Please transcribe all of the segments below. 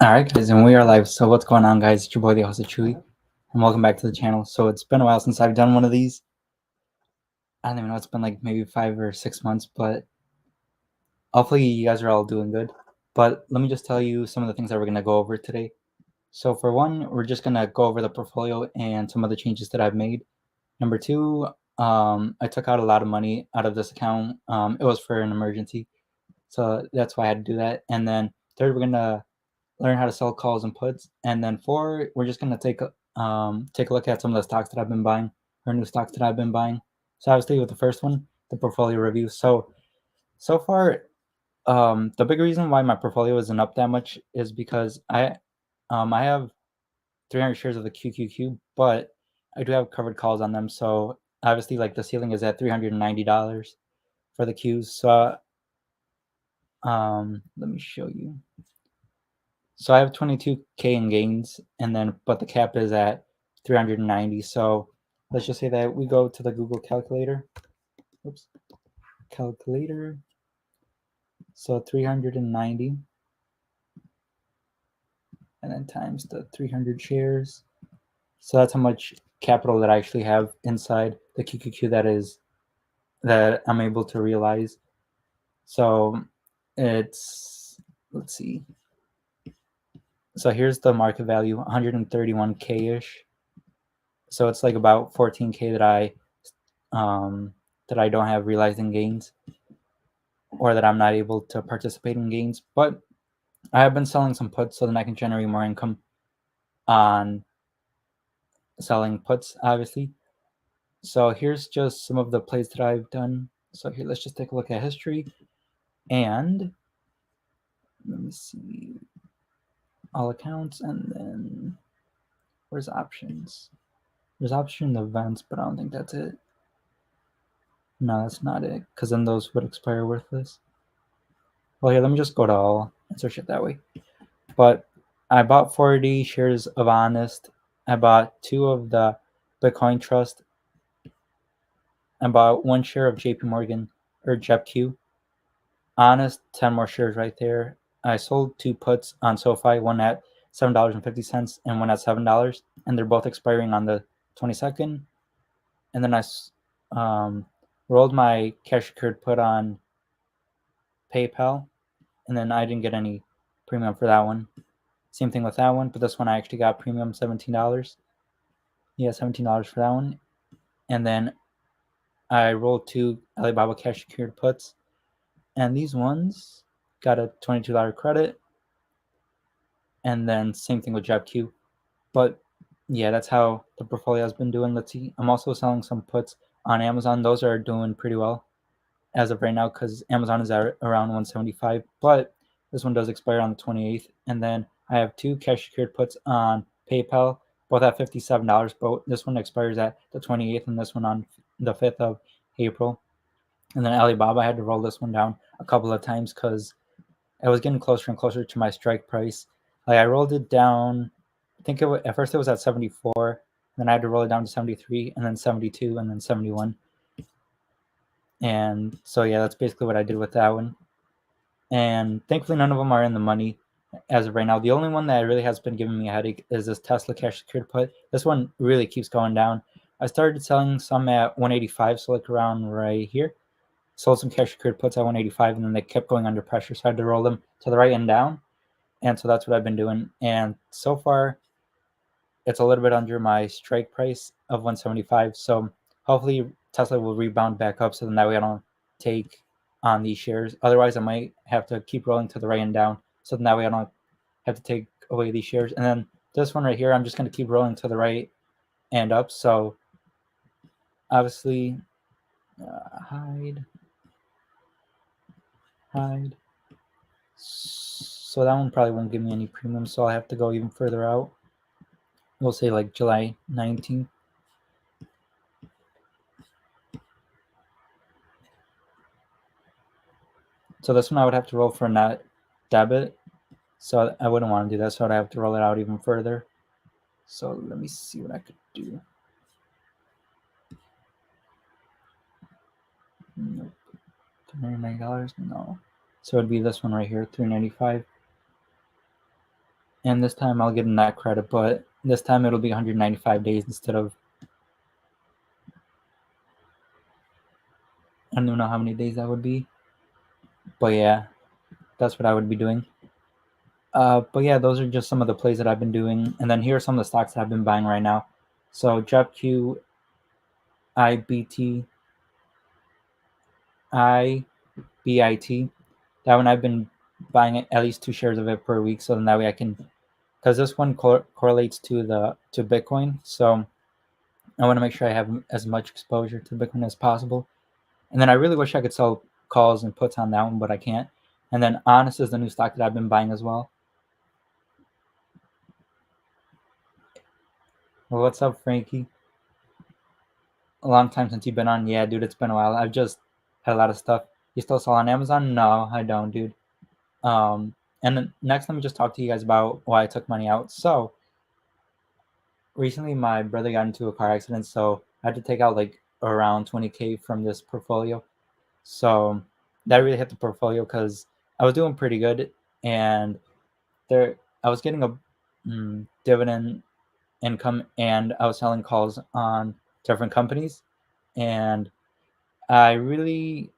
Alright guys, and we are live. So what's going on, guys? It's your boy Thejosechuy, and welcome back to the channel. So it's been a while since I've done one of these. I don't even know, it's been like maybe 5 or 6 months, but hopefully you guys are all doing good. But let me just tell you some of the things that we're going to go over today. So for one, we're just going to go over the portfolio and some of the changes that I've made. Number two, I took out a lot of money out of this account. It was for an emergency, so that's why I had to do that. And then third, we're going to learn how to sell calls and puts. And then four, we're just gonna take a look at some of the stocks that I've been buying, or new stocks that I've been buying. So obviously with the first one, the portfolio review. So far, the big reason why my portfolio isn't up that much is because I have 300 shares of the QQQ, but I do have covered calls on them. So obviously, like the ceiling is at $390 for the Qs. So let me show you. So I have 22K in gains, and then but the cap is at 390. So let's just say that we go to the Google calculator. Oops, calculator. So 390, and then times the 300 shares. So that's how much capital that I actually have inside the QQQ that I'm able to realize. So it's, let's see. So here's the market value, 131K-ish. So it's like about 14K that I don't have realized in gains, or that I'm not able to participate in gains. But I have been selling some puts so that I can generate more income on selling puts, obviously. So here's just some of the plays that I've done. So here, let's just take a look at history. And let me see, all accounts, and then where's options? There's option events, but I don't think that's it. No, that's not it, because then those would expire worthless. Well, here, let me just go to all and search it that way. But I bought 40 shares of Honest. I bought 2 of the Bitcoin Trust. I bought 1 share of JP Morgan, or JEPQ. Honest, 10 more shares right there. I sold 2 puts on SoFi, one at $7.50 and one at $7, and they're both expiring on the 22nd. And then I rolled my cash secured put on PayPal, and then I didn't get any premium for that one. Same thing with that one, but this one I actually got premium $17. Yeah, $17 for that one. And then I rolled 2 Alibaba cash secured puts, and these ones got a $22 credit. And then same thing with JobQ. But yeah, that's how the portfolio has been doing. Let's see. I'm also selling some puts on Amazon. Those are doing pretty well as of right now, because Amazon is at around 175. But this one does expire on the 28th. And then I have 2 cash secured puts on PayPal, both at $57. But this one expires at the 28th, and this one on the 5th of April. And then Alibaba, I had to roll this one down a couple of times because I was getting closer and closer to my strike price. Like, I rolled it down. I think at first it was at 74. Then I had to roll it down to 73, and then 72, and then 71. And so yeah, that's basically what I did with that one. And thankfully, none of them are in the money as of right now. The only one that really has been giving me a headache is this Tesla cash secured put. This one really keeps going down. I started selling some at 185, so like around right here. Sold some cash secured puts at 185, and then they kept going under pressure, so I had to roll them to the right and down. And so that's what I've been doing. And so far, it's a little bit under my strike price of 175. So hopefully Tesla will rebound back up, so then that way I don't take on these shares. Otherwise, I might have to keep rolling to the right and down, so then that way I don't have to take away these shares. And then this one right here, I'm just going to keep rolling to the right and up. So obviously, hide. So that one probably won't give me any premium, so I'll have to go even further out. We'll say like July 19th. So this one I would have to roll for a net debit. So I wouldn't want to do that, so I'd have to roll it out even further. So let me see what I could do. Nope. $390? No. So it'd be this one right here, $395. And this time I'll get a net credit, but this time it'll be 195 days instead of, I don't even know how many days that would be. But yeah, that's what I would be doing. But yeah, those are just some of the plays that I've been doing. And then here are some of the stocks that I've been buying right now. So Q, IBT, IBIT. That one I've been buying at least 2 shares of it per week, so then that way I can, because this one correlates to Bitcoin. So I want to make sure I have as much exposure to Bitcoin as possible. And then I really wish I could sell calls and puts on that one, but I can't. And then Honest is the new stock that I've been buying as well. Well, what's up, Frankie? A long time since you've been on. Yeah, dude, it's been a while. I've just had a lot of stuff. You still sell on Amazon? No, I don't, dude. And then next, let me just talk to you guys about why I took money out. So recently, my brother got into a car accident, so I had to take out like around 20K from this portfolio. So that really hit the portfolio because I was doing pretty good, and I was getting a dividend income, and I was selling calls on different companies, and I really,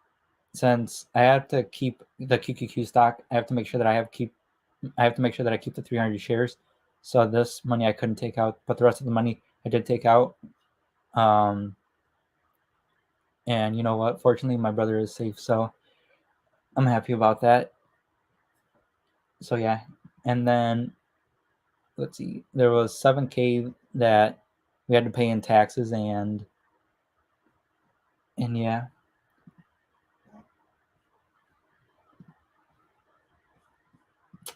since I have to keep the QQQ stock, I have to make sure that I have to make sure that I keep the 300 shares. So this money I couldn't take out, but the rest of the money I did take out. Um, and you know what? Fortunately, my brother is safe, so I'm happy about that. So yeah, and then let's see, there was 7K that we had to pay in taxes, and yeah.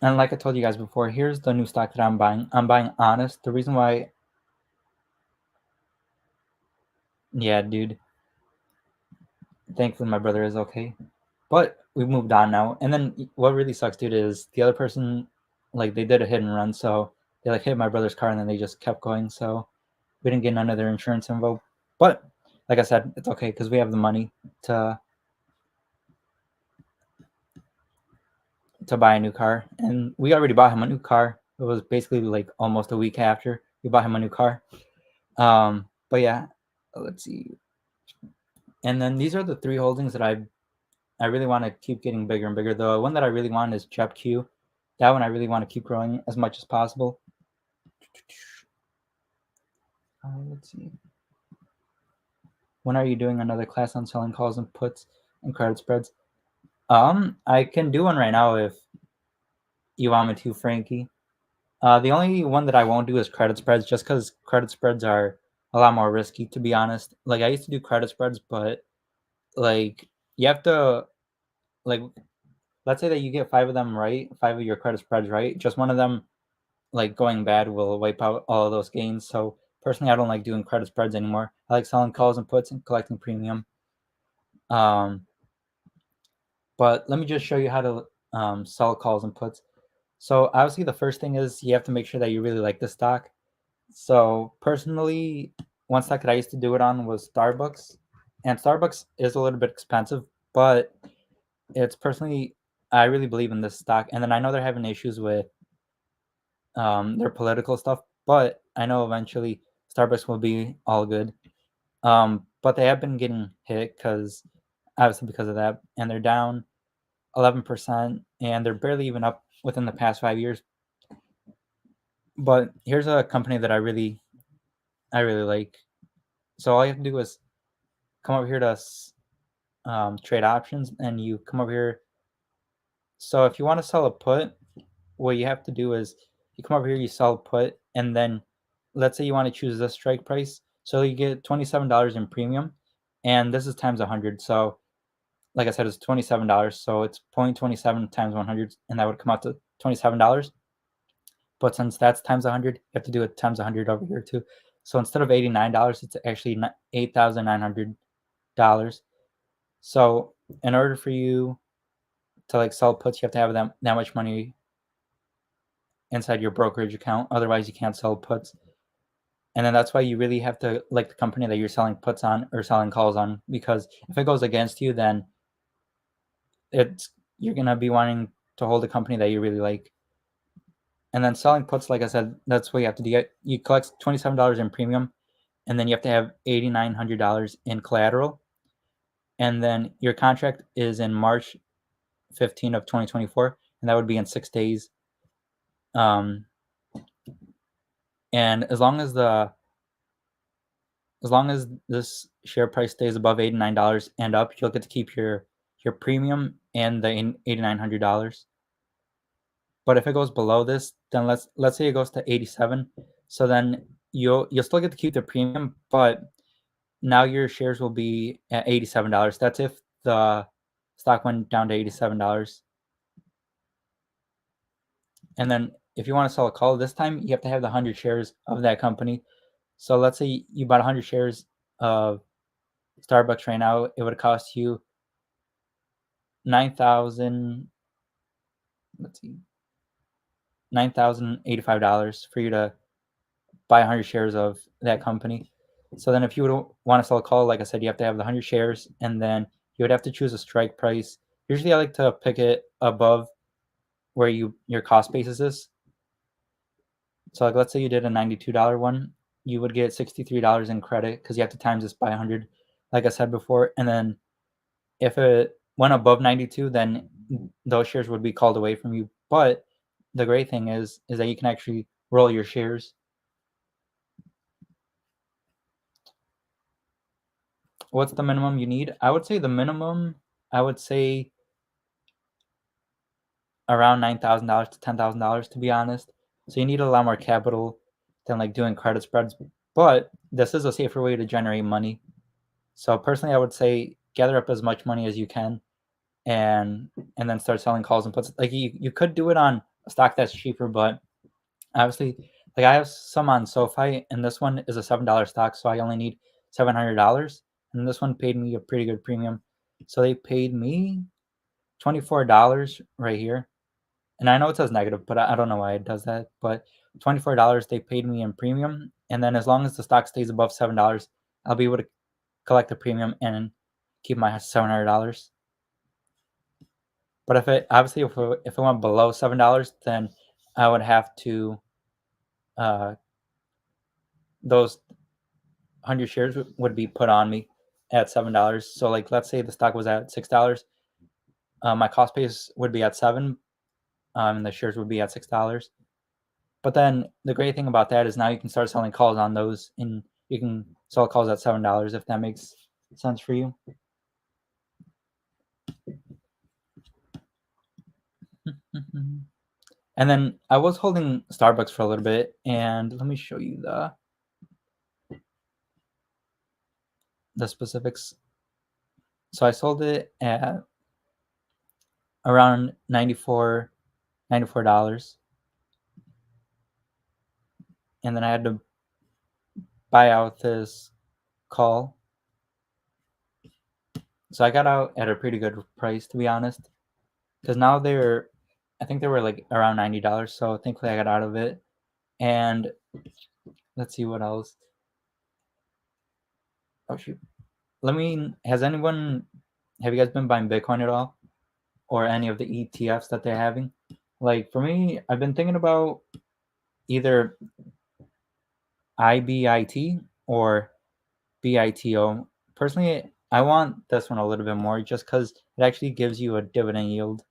And like I told you guys before, here's the new stock that I'm buying. I'm buying Honest. The reason why, yeah, dude. Thankfully, my brother is okay. But we moved on now. And then what really sucks, dude, is the other person, like, they did a hit and run. So they, like, hit my brother's car and then they just kept going. So we didn't get none of their insurance info. But like I said, it's okay because we have the money to buy a new car. And we already bought him a new car. It was basically like almost a week after we bought him a new car. But yeah, let's see. And then these are the 3 holdings that I really want to keep getting bigger and bigger. The one that I really want is Q. That one I really want to keep growing as much as possible. Let's see. When are you doing another class on selling calls and puts and credit spreads? I can do one right now if you want me to, Frankie. The only one that I won't do is credit spreads, just because credit spreads are a lot more risky, to be honest. Like I used to do credit spreads, but like you have to, like, let's say that you get 5 of them right, 5 of your credit spreads right. Just one of them like going bad will wipe out all of those gains. So personally, I don't like doing credit spreads anymore. I like selling calls and puts and collecting premium. Um, but let me just show you how to sell calls and puts. So obviously, the first thing is you have to make sure that you really like the stock. So personally, one stock that I used to do it on was Starbucks, and Starbucks is a little bit expensive, but it's personally I really believe in this stock. And then I know they're having issues with their political stuff, but I know eventually Starbucks will be all good. But they have been getting hit because obviously because of that, and they're down 11%, and they're barely even up within the past 5 years. But here's a company that I really like. So all you have to do is come over here to trade options, and you come over here. So if you want to sell a put, what you have to do is you come over here, you sell put, and then let's say you want to choose the strike price. So you get $27 in premium, and this is times 100. So like I said, it's $27. So it's 0.27 times 100, and that would come out to $27. But since that's times 100, you have to do it times 100 over here too. So instead of $89, it's actually $8,900. So in order for you to like sell puts, you have to have that much money inside your brokerage account. Otherwise, you can't sell puts. And then that's why you really have to like the company that you're selling puts on or selling calls on, because if it goes against you, then it's you're gonna be wanting to hold a company that you really like. And then selling puts, like I said, that's what you have to do. You collect $27 in premium, and then you have to have $8,900 in collateral. And then your contract is in March 15 of 2024, and that would be in 6 days. And as long as this share price stays above $89 and up, you'll get to keep your premium and the $8,900. But if it goes below this, then let's say it goes to 87, so then you'll still get to keep the premium, but now your shares will be at $87. That's if the stock went down to $87. And then if you want to sell a call this time, you have to have the 100 shares of that company. So let's say you bought 100 shares of Starbucks right now, it would cost you 9,000, let's see, $9,085 for you to buy 100 shares of that company. So then if you would want to sell a call, like I said, you have to have the 100 shares, and then you would have to choose a strike price. Usually I like to pick it above where your cost basis is. So like let's say you did a $92 one, you would get $63 in credit because you have to times this by 100, like I said before. And then if it went above 92, then those shares would be called away from you. But the great thing is that you can actually roll your shares. What's the minimum you need? I would say the minimum, I would say around $9,000 to $10,000, to be honest. So you need a lot more capital than like doing credit spreads. But this is a safer way to generate money. So personally, I would say gather up as much money as you can, and then start selling calls and puts. Like you could do it on a stock that's cheaper, but obviously, like I have some on SoFi, and this one is a $7 stock, so I only need $700, and this one paid me a pretty good premium. So they paid me $24 right here, and I know it says negative, but I don't know why it does that. But $24 they paid me in premium, and then as long as the stock stays above $7, I'll be able to collect the premium and keep my $700. But if it obviously if it went below $7, then I would have to those 100 shares would be put on me at $7. So like let's say the stock was at $6, my cost base would be at 7, and the shares would be at $6. But then the great thing about that is now you can start selling calls on those, and you can sell calls at $7 if that makes sense for you. And then I was holding Starbucks for a little bit, and let me show you the specifics. So I sold it at around $94, and then I had to buy out this call. So I got out at a pretty good price, to be honest, because now I think they were like around $90. So thankfully I got out of it. And let's see what else. Oh shoot. Have you guys been buying Bitcoin at all? Or any of the ETFs that they're having? Like for me, I've been thinking about either IBIT or BITO. Personally, I want this one a little bit more just because it actually gives you a dividend yield.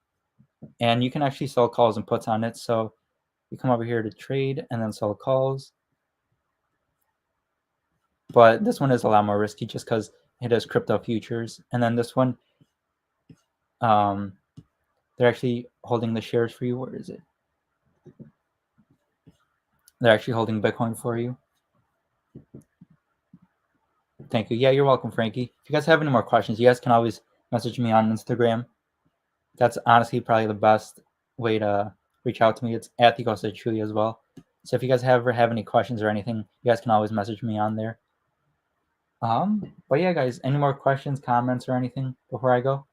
And you can actually sell calls and puts on it. So you come over here to trade and then sell calls. But this one is a lot more risky just because it is crypto futures. And then this one, they're actually holding the shares for you. Where is it? They're actually holding Bitcoin for you. Thank you. Yeah, you're welcome, Frankie. If you guys have any more questions, you guys can always message me on Instagram. That's honestly probably the best way to reach out to me. It's at Thejosechuy as well. So if you guys ever have any questions or anything, you guys can always message me on there. But yeah, guys, any more questions, comments, or anything before I go?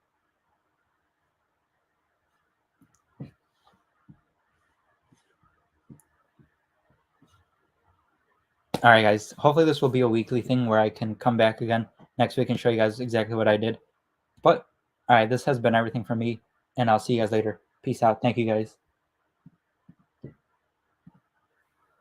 All right, guys. Hopefully this will be a weekly thing where I can come back again next week and show you guys exactly what I did. But all right, this has been everything from me, and I'll see you guys later. Peace out. Thank you, guys.